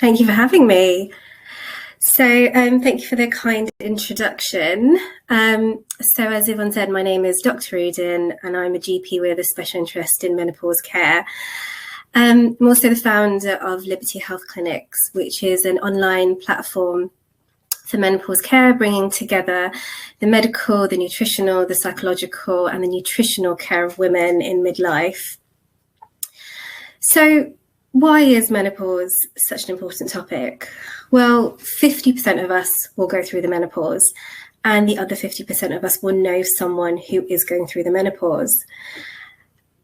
Thank you for having me. So thank you for the kind introduction. So as Yvonne said, my name is Dr. Uddin and I'm a GP with a special interest in menopause care. I'm also the founder of Liberty Health Clinics, which is an online platform for menopause care, bringing together the medical, the nutritional, the psychological and the nutritional care of women in midlife. So why is menopause such an important topic? Well, 50% of us will go through the menopause, and the other 50% of us will know someone who is going through the menopause.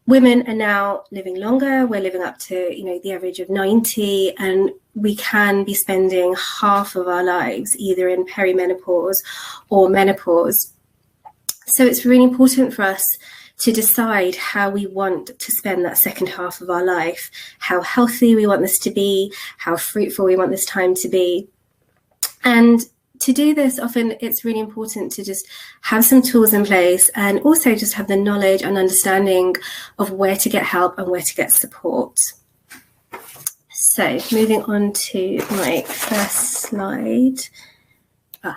Women are now living longer. We're living up to, the average of 90, and we can be spending half of our lives either in perimenopause or menopause. So it's really important for us to decide how we want to spend that second half of our life, how healthy we want this to be, how fruitful we want this time to be. And to do this, often it's really important to just have some tools in place and also just have the knowledge and understanding of where to get help and where to get support. So moving on to my first slide.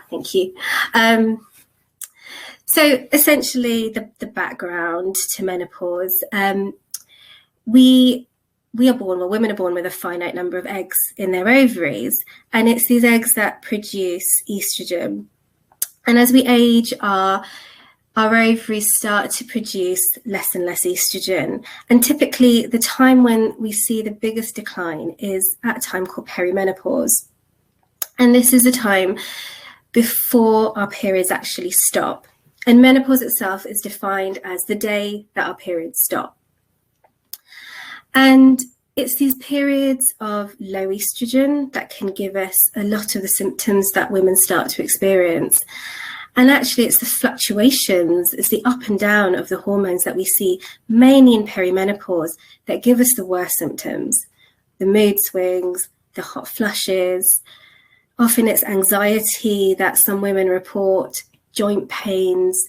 Thank you. So essentially the background to menopause, we are born, well, women are born with a finite number of eggs in their ovaries, and it's these eggs that produce estrogen. And as we age, our ovaries start to produce less and less estrogen. And typically the time when we see the biggest decline is at a time called perimenopause. And this is a time before our periods actually stop. And menopause itself is defined as the day that our periods stop. And it's these periods of low estrogen that can give us a lot of the symptoms that women start to experience. And actually it's the fluctuations, it's the up and down of the hormones that we see mainly in perimenopause that give us the worst symptoms. The mood swings, the hot flushes, often it's anxiety that some women report, joint pains,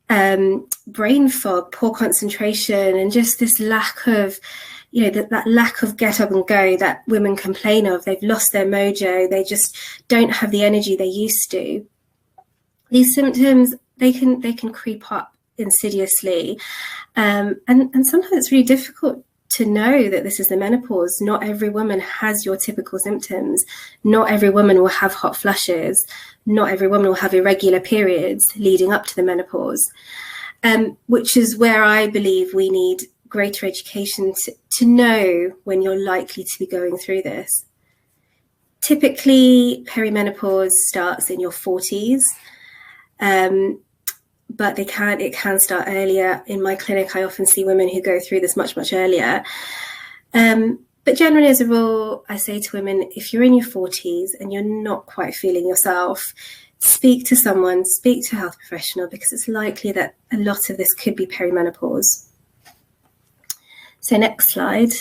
brain fog, poor concentration, and just this lack of, that lack of get up and go that women complain of. They've lost their mojo. They just don't have the energy they used to. These symptoms, they can creep up insidiously. And sometimes it's really difficult to know that this is the menopause. Not every woman has your typical symptoms. Not every woman will have hot flushes. Not every woman will have irregular periods leading up to the menopause, which is where I believe we need greater education to know when you're likely to be going through this. Typically, perimenopause starts in your 40s, but it can start earlier. In my clinic, I often see women who go through this much, much earlier. But generally, as a rule, I say to women, if you're in your 40s and you're not quite feeling yourself, speak to someone, speak to a health professional, because it's likely that a lot of this could be perimenopause. So next slide.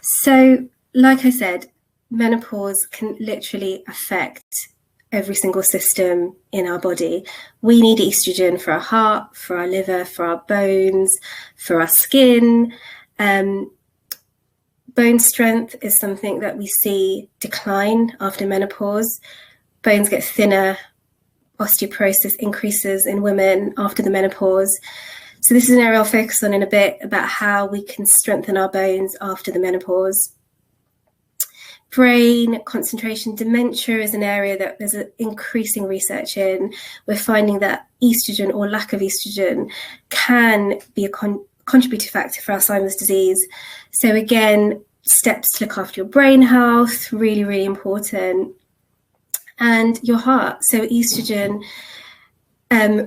So like I said, menopause can literally affect every single system in our body. We need estrogen for our heart, for our liver, for our bones, for our skin. Bone strength is something that we see decline after menopause. Bones get thinner, osteoporosis increases in women after the menopause. So this is an area I'll focus on in a bit, about how we can strengthen our bones after the menopause. Brain, concentration, dementia is an area that there's an increasing research in. We're finding that estrogen or lack of estrogen can be a contributing factor for Alzheimer's disease. So again, steps to look after your brain health, really, really important. And your heart. So estrogen,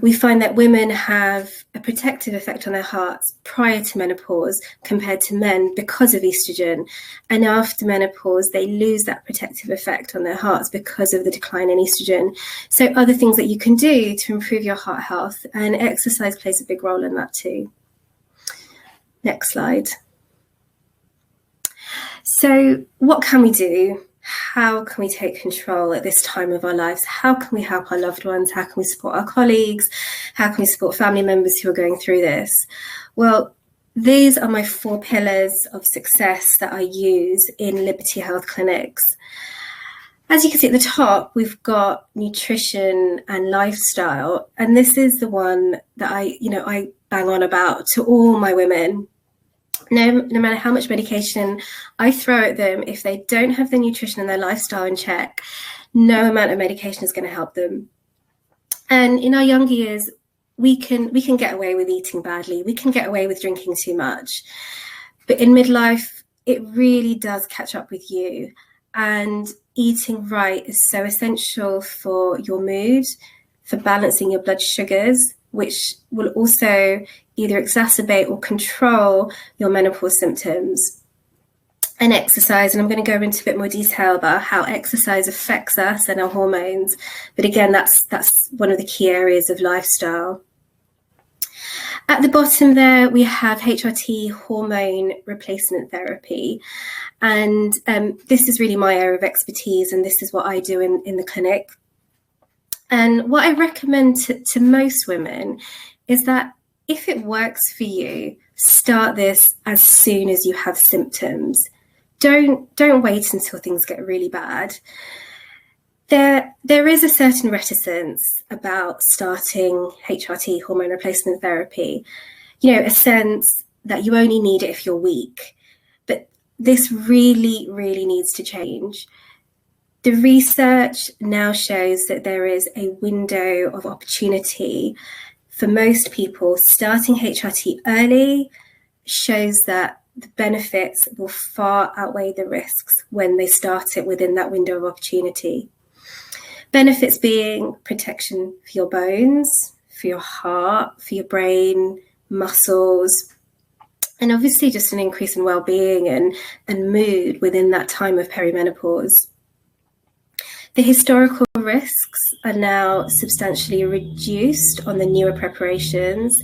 we find that women have a protective effect on their hearts prior to menopause compared to men because of estrogen. And after menopause, they lose that protective effect on their hearts because of the decline in estrogen. So other things that you can do to improve your heart health, and exercise plays a big role in that too. Next slide. So what can we do? How can we take control at this time of our lives? How can we help our loved ones? How can we support our colleagues? How can we support family members who are going through this? Well, these are my 4 pillars of success that I use in Liberty Health Clinics. As you can see at the top, we've got nutrition and lifestyle, and this is the one that I bang on about to all my women. No matter how much medication I throw at them, if they don't have their nutrition and their lifestyle in check, no amount of medication is going to help them. And in our younger years, we can get away with eating badly. We can get away with drinking too much. But in midlife, it really does catch up with you. And eating right is so essential for your mood, for balancing your blood sugars, which will also either exacerbate or control your menopause symptoms. And exercise, and I'm going to go into a bit more detail about how exercise affects us and our hormones. But again, that's one of the key areas of lifestyle. At the bottom there, we have HRT, hormone replacement therapy. And this is really my area of expertise, and this is what I do in the clinic. And what I recommend to most women is that if it works for you, start this as soon as you have symptoms. Don't wait until things get really bad. There is a certain reticence about starting HRT, hormone replacement therapy, a sense that you only need it if you're weak. But this really, really needs to change. The research now shows that there is a window of opportunity for most people. Starting HRT early shows that the benefits will far outweigh the risks when they start it within that window of opportunity. Benefits being protection for your bones, for your heart, for your brain, muscles, and obviously just an increase in well-being and mood within that time of perimenopause. The historical risks are now substantially reduced on the newer preparations,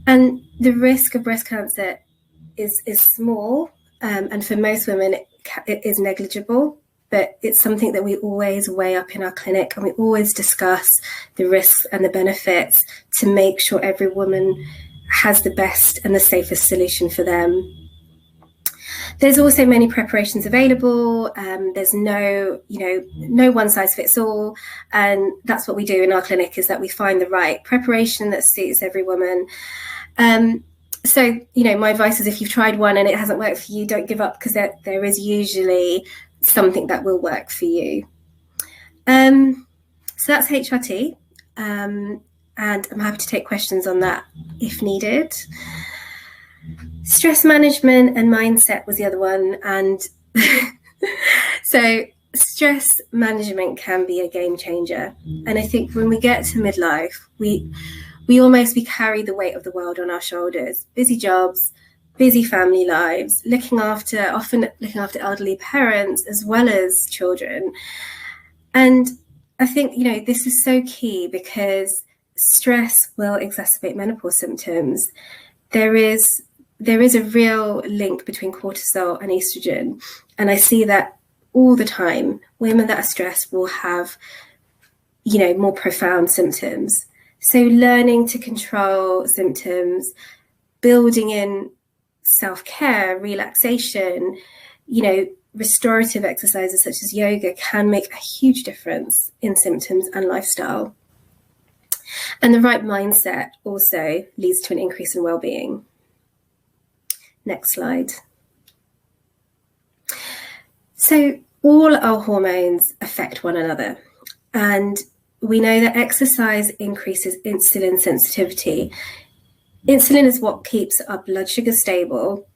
and the risk of breast cancer is small, and for most women it is negligible. But it's something that we always weigh up in our clinic, and we always discuss the risks and the benefits to make sure every woman has the best and the safest solution for them. There's also many preparations available. There's no one size fits all. And that's what we do in our clinic, is that we find the right preparation that suits every woman. So, my advice is, if you've tried one and it hasn't worked for you, don't give up, because there is usually something that will work for you. So that's HRT, and I'm happy to take questions on that if needed. Stress management and mindset was the other one, and so stress management can be a game changer. And I think when we get to midlife, we carry the weight of the world on our shoulders. Busy jobs, busy family lives, often looking after elderly parents as well as children. And I think, this is so key, because stress will exacerbate menopause symptoms. There is a real link between cortisol and estrogen. And I see that all the time. Women that are stressed will have, more profound symptoms. So learning to control symptoms, building in self-care, relaxation, restorative exercises such as yoga can make a huge difference in symptoms and lifestyle. And the right mindset also leads to an increase in well-being. Next slide. So all our hormones affect one another, and we know that exercise increases insulin sensitivity. Insulin is what keeps our blood sugar stable,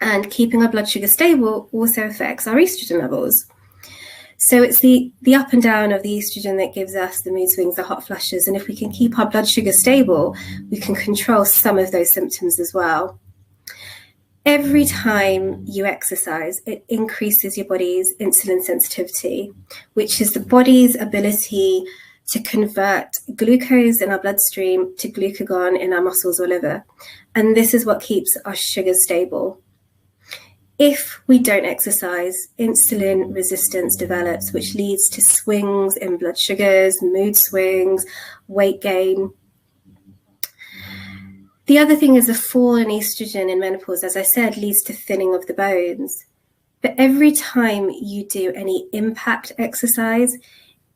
and keeping our blood sugar stable also affects our estrogen levels. So it's the up and down of the estrogen that gives us the mood swings, the hot flushes, and if we can keep our blood sugar stable, we can control some of those symptoms as well. Every time you exercise, it increases your body's insulin sensitivity, which is the body's ability to convert glucose in our bloodstream to glucagon in our muscles or liver. And this is what keeps our sugars stable. If we don't exercise, insulin resistance develops, which leads to swings in blood sugars, mood swings, weight gain. The other thing is the fall in estrogen in menopause, as I said, leads to thinning of the bones. But every time you do any impact exercise,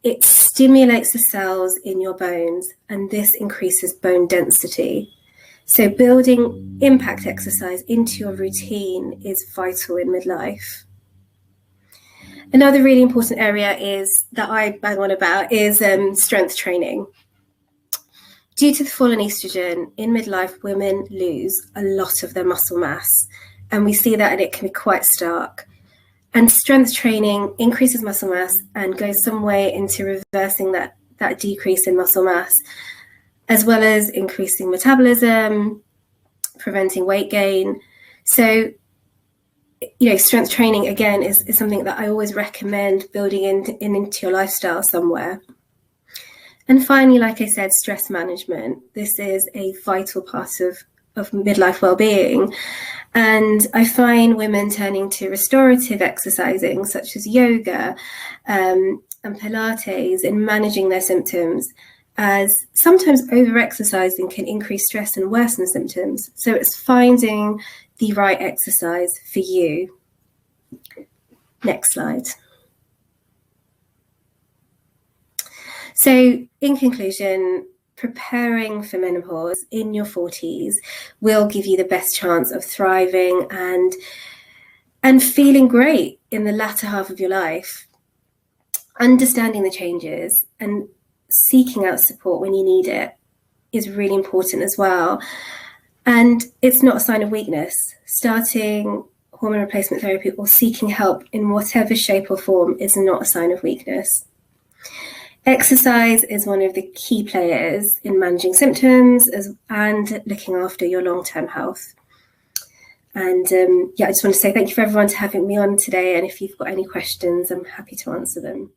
it stimulates the cells in your bones, and this increases bone density. So building impact exercise into your routine is vital in midlife. Another really important area that I bang on about is strength training. Due to the fall in estrogen, in midlife, women lose a lot of their muscle mass, and we see that, and it can be quite stark. And strength training increases muscle mass and goes some way into reversing that decrease in muscle mass, as well as increasing metabolism, preventing weight gain. So, strength training, again, is something that I always recommend building into your lifestyle somewhere. And finally, like I said, stress management. This is a vital part of midlife well-being. And I find women turning to restorative exercising, such as yoga and Pilates, in managing their symptoms, as sometimes over-exercising can increase stress and worsen symptoms. So it's finding the right exercise for you. Next slide. So in conclusion, preparing for menopause in your 40s will give you the best chance of thriving and feeling great in the latter half of your life. Understanding the changes and seeking out support when you need it is really important as well. And it's not a sign of weakness. Starting hormone replacement therapy or seeking help in whatever shape or form is not a sign of weakness. Exercise is one of the key players in managing symptoms and looking after your long-term health. And I just want to say thank you for everyone for having me on today. And if you've got any questions, I'm happy to answer them.